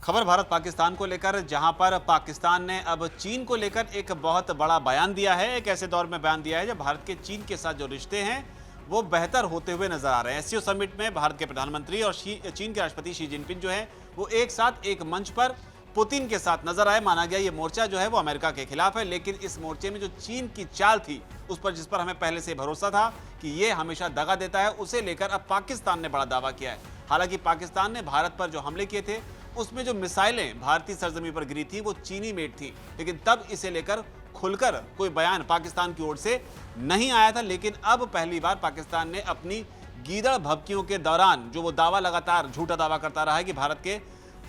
खबर भारत पाकिस्तान को लेकर, जहां पर पाकिस्तान ने अब चीन को लेकर एक बहुत बड़ा बयान दिया है। एक ऐसे दौर में बयान दिया है जब भारत के चीन के साथ जो रिश्ते हैं वो बेहतर होते हुए नजर आ रहे हैं। एससीओ समिट में भारत के प्रधानमंत्री और चीन के राष्ट्रपति शी जिनपिंग जो है वो एक साथ एक मंच पर पुतिन के साथ नजर आए। माना गया ये मोर्चा जो है वो अमेरिका के खिलाफ है, लेकिन इस मोर्चे में जो चीन की चाल थी उस पर, जिस पर हमें पहले से भरोसा था कि ये हमेशा दगा देता है, उसे लेकर अब पाकिस्तान ने बड़ा दावा किया है। हालांकि पाकिस्तान ने भारत पर जो हमले किए थे उसमें जो मिसाइलें भारतीय सरजमीन पर गिरी थी वो चीनी मेड थी, लेकिन तब इसे लेकर खुलकर कोई बयान पाकिस्तान की ओर से नहीं आया था। लेकिन अब पहली बार पाकिस्तान ने अपनी गीदड़ भभकियों के दौरान जो वो दावा लगातार झूठा दावा करता रहा है कि भारत के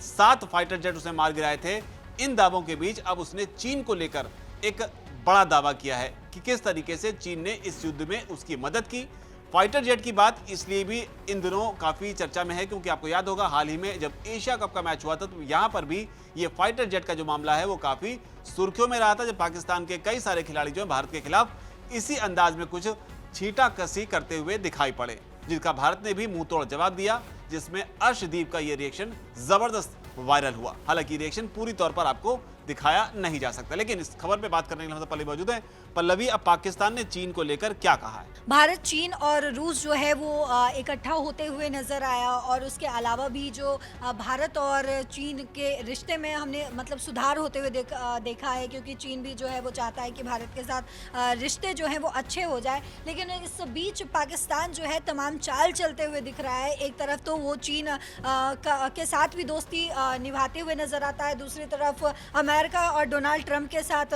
7 फाइटर जेट उसने मार गिराए थे, इन दावों के बीच अब उसने चीन को लेकर एक बड़ा दावा किया है कि किस तरीके से चीन ने इस युद्ध में उसकी मदद की। फाइटर जेट की बात इसलिए भी इन दिनों काफी चर्चा में है क्योंकि आपको याद होगा हाल ही में जब एशिया कप का मैच हुआ था तो यहां पर भी ये फाइटर जेट का जो मामला है वो काफी सुर्खियों में रहा था, जब पाकिस्तान के कई सारे खिलाड़ी जो है भारत के खिलाफ इसी अंदाज में कुछ छींटाकसी करते हुए दिखाई पड़े, जिसका भारत ने भी मुंह तोड़ जवाब दिया, जिसमें अर्शदीप का ये रिएक्शन जबरदस्त वायरल हुआ। हालांकि रिएक्शन पूरी तौर पर आपको दिखाया नहीं जा सकता, लेकिन इस खबर पे बात करने के लिए हम पल्लवी मौजूद हैं। पल्लवी, अब पाकिस्तान ने चीन को लेकर क्या कहा है? भारत, चीन और रूस जो है वो इकट्ठा होते हुए नज़र आया और उसके अलावा भी जो भारत और चीन के रिश्ते में हमने मतलब सुधार होते हुए देखा है, क्योंकि चीन भी जो है वो चाहता है कि भारत के साथ रिश्ते जो हैं वो अच्छे हो जाए। लेकिन इस बीच पाकिस्तान जो है तमाम चाल चलते हुए दिख रहा है। एक तरफ तो वो चीन के साथ भी दोस्ती निभाते हुए नज़र आता है, दूसरी तरफ अमेरिका और डोनाल्ड ट्रंप के साथ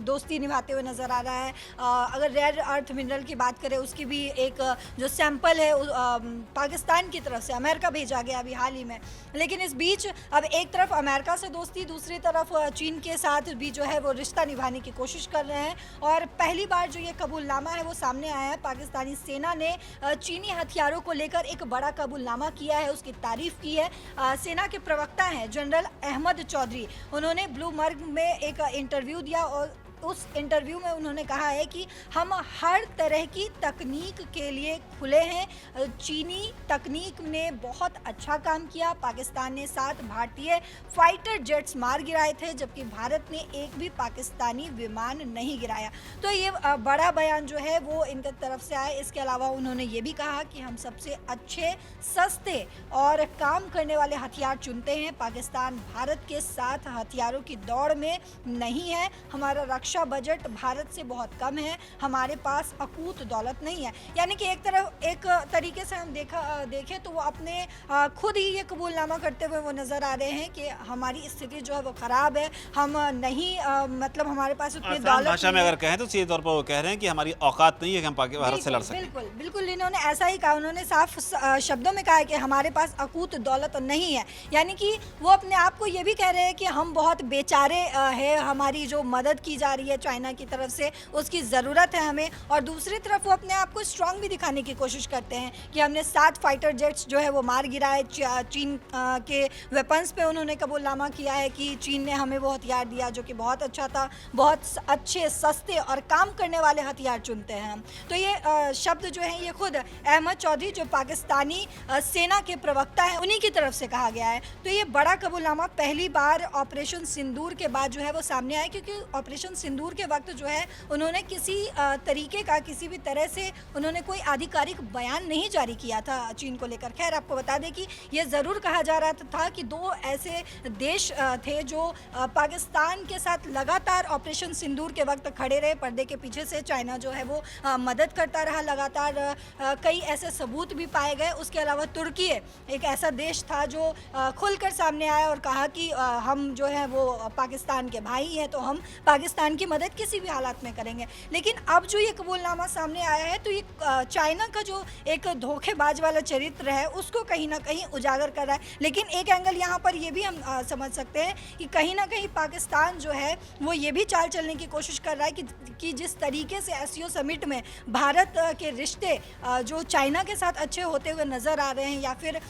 दोस्ती निभाते हुए नज़र आ रहा है। अगर रेयर अर्थ मिनरल की बात करें, उसकी भी एक जो सैंपल है पाकिस्तान की तरफ से अमेरिका भेजा गया अभी हाल ही में। लेकिन इस बीच अब एक तरफ अमेरिका से दोस्ती, दूसरी तरफ चीन के साथ भी जो है वो रिश्ता निभाने की कोशिश कर रहे हैं। और पहली बार जो ये कबूलनामा है वो सामने आया है। पाकिस्तानी सेना ने चीनी हथियारों को लेकर एक बड़ा कबूलनामा किया है, उसकी तारीफ की है। सेना के प्रवक्ता हैं जनरल अहमद चौधरी, उन्होंने ब्लूमबर्ग में एक इंटरव्यू दिया और उस इंटरव्यू में उन्होंने कहा है कि हम हर तरह की तकनीक के लिए खुले हैं। चीनी तकनीक ने बहुत अच्छा काम किया। पाकिस्तान ने 7 भारतीय फाइटर जेट्स मार गिराए थे, जबकि भारत ने एक भी पाकिस्तानी विमान नहीं गिराया। तो ये बड़ा बयान जो है वो इनकी तरफ से आया। इसके अलावा उन्होंने ये भी कहा कि हम सबसे अच्छे, सस्ते और काम करने वाले हथियार चुनते हैं। पाकिस्तान भारत के साथ हथियारों की दौड़ में नहीं है। हमारा रक्षा बजट भारत से बहुत कम है, हमारे पास अकूत दौलत नहीं है। यानी कि एक तरीके से हम देखें तो वो अपने खुद ही ये कबूलनामा करते हुए वो नज़र आ रहे हैं कि हमारी स्थिति जो है वो ख़राब है, हम नहीं मतलब हमारे पास उतनी दौलत भाषा में अगर कहें तो सीधे तौर पर वो कह रहे हैं कि हमारी औकात नहीं है कि हम भारत से लड़ सकें। बिल्कुल बिल्कुल, इन्होंने ऐसा ही कहा। उन्होंने साफ शब्दों में कहा है कि हमारे पास अकूत दौलत नहीं है। यानी कि वो अपने आप को ये भी कह रहे हैं कि हम बहुत बेचारे हैं, हमारी जो मदद की जा रही है चाइना की तरफ से उसकी ज़रूरत है हमें। और दूसरी तरफ वो अपने आप को स्ट्रांग भी दिखाने की कोशिश करते हैं कि हमने 7 फाइटर जेट्स जो है वो मार गिराए। चीन के वेपन्स पे उन्होंने कबूलनामा किया है कि चीन ने हमें वो हथियार दिया जो कि बहुत अच्छा था, बहुत अच्छे, सस्ते और काम करने वाले हथियार चुनते हैं हम। तो ये शब्द जो है ये खुद अहमद चौधरी जो पाकिस्तानी सेना के प्रवक्ता हैं उन्हीं की तरफ से कहा गया है। तो ये बड़ा कबूलनामा पहली बार ऑपरेशन सिंदूर के बाद जो है वो सामने आया, क्योंकि ऑपरेशन सिंदूर के वक्त जो है उन्होंने किसी तरीके का, किसी भी तरह से उन्होंने कोई आधिकारिक बयान नहीं जारी किया था चीन को लेकर। खैर, आपको बता दें कि ये ज़रूर कहा जा रहा था कि 2 ऐसे देश थे जो पाकिस्तान के साथ लगातार ऑपरेशन सिंदूर के वक्त खड़े रहे, पर्दे के पीछे से चाइना जो है वो मदद करता रहा लगातार। कई ऐसे सबूत भी पाए गए। उसके अलावा तुर्की एक ऐसा देश था जो खुलकर सामने आया और कहा कि हम जो है वो पाकिस्तान के भाई हैं, तो हम पाकिस्तान की मदद किसी भी हालात में करेंगे। लेकिन अब जो ये कबूलनामा सामने आया है तो ये चाइना का जो एक धोखेबाज वाला चरित्र है उसको कहीं ना कहीं उजागर कर रहा है। लेकिन एक एंगल यहाँ पर ये भी हम समझ सकते हैं कि कहीं ना कहीं पाकिस्तान जो है वो ये भी चाल चलने की कोशिश कर रहा है कि जिस तरीके से एससीओ समिट में भारत के रिश्ते जो चाइना के साथ अच्छे होते हुए नज़र आ रहे हैं, या फिर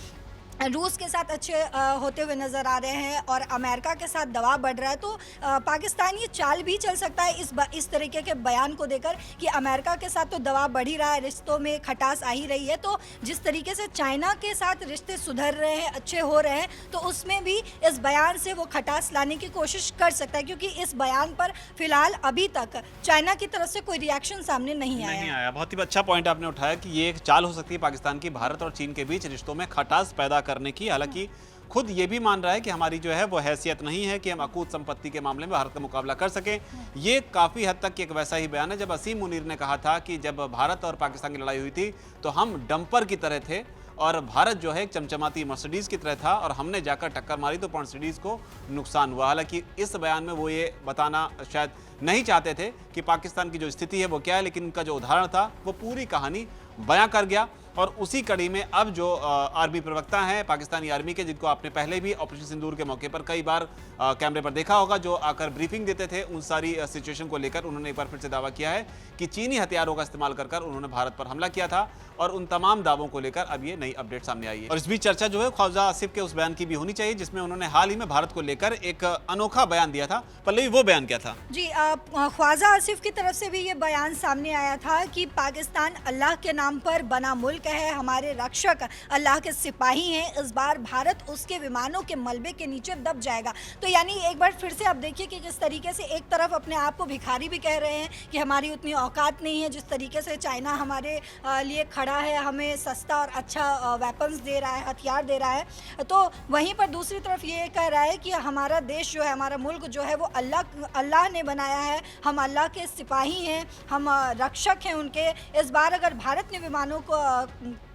रूस के साथ अच्छे होते हुए नज़र आ रहे हैं और अमेरिका के साथ दबाव बढ़ रहा है, तो पाकिस्तान ये चाल भी चल सकता है इस तरीके के बयान को देकर कि अमेरिका के साथ तो दबाव बढ़ ही रहा है, रिश्तों में खटास आ ही रही है, तो जिस तरीके से चाइना के साथ रिश्ते सुधर रहे हैं, अच्छे हो रहे हैं, तो उसमें भी इस बयान से वो खटास लाने की कोशिश कर सकता है, क्योंकि इस बयान पर फिलहाल अभी तक चाइना की तरफ से कोई रिएक्शन सामने नहीं आया। बहुत ही अच्छा पॉइंट आपने उठाया कि ये एक चाल हो सकती है पाकिस्तान की भारत और चीन के बीच रिश्तों में खटास पैदा करने की। हालांकि खुद ये भी मान रहा है कि हमारी जो है वो हैसियत नहीं है कि हम अकूत संपत्ति के मामले में भारत का मुकाबला कर सकें। ये काफ़ी हद तक एक वैसा ही बयान है जब असीम मुनीर ने कहा था कि जब भारत और पाकिस्तान की लड़ाई हुई थी तो हम डंपर की तरह थे और भारत जो है एक चमचमाती मर्सिडीज़ की तरह था और हमने जाकर टक्कर मारी तो मर्सिडीज़ को नुकसान हुआ। हालांकि इस बयान में वो ये बताना शायद नहीं चाहते थे कि पाकिस्तान की जो स्थिति है वो क्या है, लेकिन उनका जो उदाहरण था वो पूरी कहानी बयां कर गया। और उसी कड़ी में अब जो आर्मी प्रवक्ता हैं पाकिस्तानी आर्मी के, जिनको आपने पहले भी ऑपरेशन सिंदूर के मौके पर कई बार कैमरे पर देखा होगा, जो आकर ब्रीफिंग देते थे उन सारी सिचुएशन को लेकर, उन्होंने एक बार फिर से दावा किया है कि चीनी हथियारों का इस्तेमाल कर उन्होंने भारत पर हमला किया था और उन तमाम दावों को लेकर अब ये नई अपडेट सामने आई है। और इस बीच चर्चा जो है ख्वाजा आसिफ के उस बयान की भी होनी चाहिए जिसमें उन्होंने हाल ही में भारत को लेकर एक अनोखा बयान दिया था। पल्लवी, वो बयान क्या था? जी, ख्वाजा आसिफ की तरफ से भी ये बयान सामने आया था कि पाकिस्तान अल्लाह के नाम पर बना मुल्क है, हमारे रक्षक अल्लाह के सिपाही हैं, इस बार भारत उसके विमानों के मलबे के नीचे दब जाएगा। तो यानी एक बार फिर से आप देखिए कि किस तरीके से एक तरफ अपने आप को भिखारी भी कह रहे हैं कि हमारी उतनी औकात नहीं है, जिस तरीके से चाइना हमारे लिए खड़ा है, हमें सस्ता और अच्छा वेपन्स दे रहा है, हथियार दे रहा है, तो वहीं पर दूसरी तरफ ये कह रहा है कि हमारा देश जो है, हमारा मुल्क जो है वो अल्लाह ने बनाया है, हम अल्लाह के सिपाही हैं, हम रक्षक हैं उनके। इस बार अगर भारत ने विमानों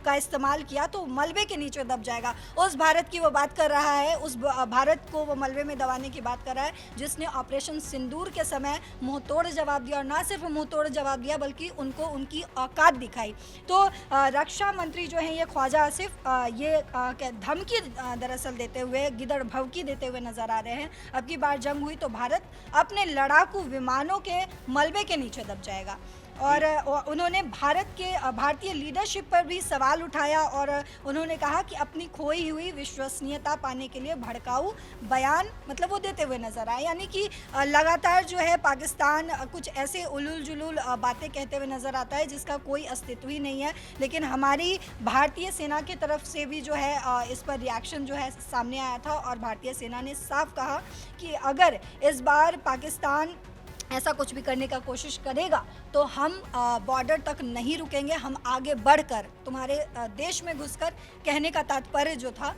का इस्तेमाल किया तो मलबे के नीचे दब जाएगा। उस भारत की वो बात कर रहा है, उस भारत को वो मलबे में दबाने की बात कर रहा है जिसने ऑपरेशन सिंदूर के समय मुंह तोड़ जवाब दिया, और ना सिर्फ मुंह तोड़ जवाब दिया बल्कि उनको उनकी औकात दिखाई। तो रक्षा मंत्री जो हैं ये ख्वाजा आसिफ ये धमकी दरअसल देते हुए, गिदड़ भवकी देते हुए नजर आ रहे हैं। अब की बार जंग हुई तो भारत अपने लड़ाकू विमानों के मलबे के नीचे दब जाएगा। और उन्होंने भारतीय लीडरशिप पर भी सवाल उठाया और उन्होंने कहा कि अपनी खोई हुई विश्वसनीयता पाने के लिए भड़काऊ बयान मतलब वो देते हुए नजर आए। यानी कि लगातार जो है पाकिस्तान कुछ ऐसे उलूल जुलूल बातें कहते हुए नजर आता है जिसका कोई अस्तित्व ही नहीं है, लेकिन हमारी भारतीय सेना की तरफ से भी जो है इस पर रिएक्शन जो है सामने आया था और भारतीय सेना ने साफ कहा कि अगर इस बार पाकिस्तान ऐसा कुछ भी करने का कोशिश करेगा तो हम बॉर्डर तक नहीं रुकेंगे, हम आगे बढ़कर तुम्हारे देश में घुसकर, कहने का तात्पर्य जो था,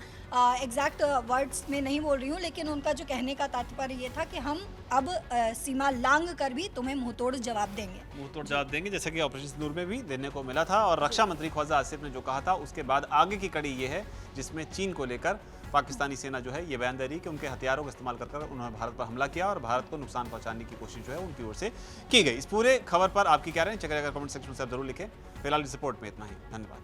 एग्जैक्ट वर्ड्स में नहीं बोल रही हूँ, लेकिन उनका जो कहने का तात्पर्य ये था कि हम अब सीमा लांग कर भी तुम्हें मुंहतोड़ जवाब देंगे, जैसा कि ऑपरेशन सिंदूर में भी देने को मिला था। और रक्षा मंत्री ख्वाजा आसिफ ने जो कहा था उसके बाद आगे की कड़ी ये है जिसमें चीन को लेकर पाकिस्तानी सेना जो है ये बयान दे रही है कि उनके हथियारों का इस्तेमाल कर उन्होंने भारत पर हमला किया और भारत को नुकसान पहुंचाने की कोशिश जो है उनकी ओर से की गई। इस पूरे खबर पर आपकी क्या राय है? चेक करें, कमेंट सेक्शन में आप जरूर लिखें। फिलहाल इस रिपोर्ट में इतना ही, धन्यवाद।